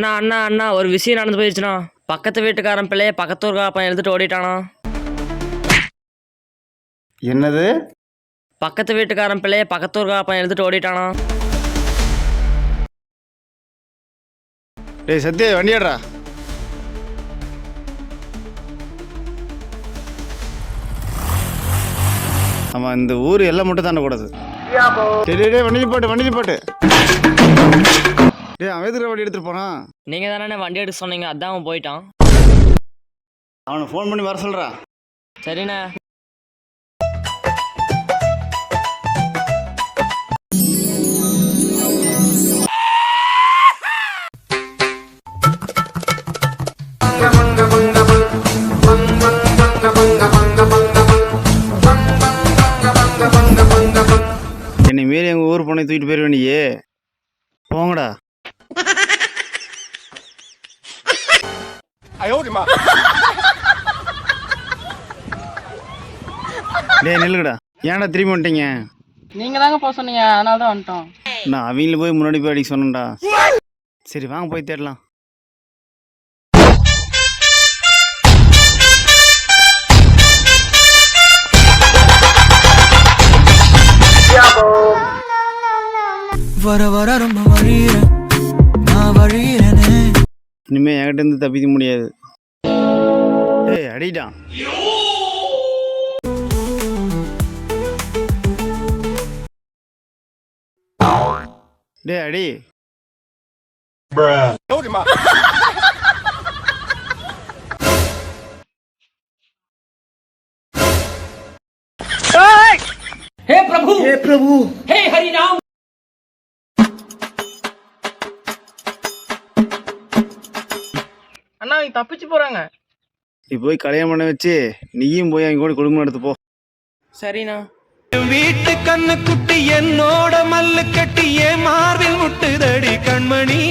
அண்ணா அண்ணா அண்ணா ஒரு விஷயம் நடந்து போயிடுச்சுண்ணா. பக்கத்து வீட்டுக்காரன் பிள்ளைய பக்கத்தூர்காரப்பன் எடுத்துட்டு ஓடிட்டானா. என்னது? பக்கத்து வீட்டுக்காரன் பிள்ளைய பக்கத்தூர்காரப்பன் எடுத்துட்டு ஓடிட்டானா. டேய் சத்யா, வண்டியாடுறா. ஆமாம், இந்த ஊர் எல்லாம் மட்டும் தாண்டக்கூடாது. டே வண்டி போட்டு டே, அவன் எதுக்கு வண்டி எடுத்துட்டு போனான்? நீங்க தானே வண்டி எடுக்க சொன்னீங்க, அதான் அவன் போயிட்டான். அவனை ஃபோன் பண்ணி வர சொல்கிறா. சரிண்ணே. என்னை மீறி எங்கள் ஊர் பொண்ணை தூக்கிட்டு போயிடுவேன் நீயே. போங்கடா. டேய் நில்லுடா. ஏன்டா திரும்பி வந்துட்டீங்க? நீங்க தாங்க போக சொன்னீங்க, அதனால தான் வந்துட்டோம். நான் அவங்கள போய் முன்னாடி போய் அடிக்க சொன்னேன்டா. சரி வாங்க போய் தேடலாம். வர வர ரொம்ப வழியிறேன், நான் வழியிறேனே. இனிமே என்கிட்ட இருந்து தப்பிக்க முடியாது. டேய் அடிடான். டேய் அடி. हे प्रभु हे हरि राम. அண்ணா நீ தப்பிச்சு போறாங்க. நீ போய் கல்யாணம் பண்ண வச்சு நீயும் போய் அவங்க கூட குடும்பம் எடுத்து போ. சரிண்ணா. வீட்டு கண்ணு குட்டி என்னோட மல்லு கட்டி என் மார்பில் முட்டுதடி கண்மணி.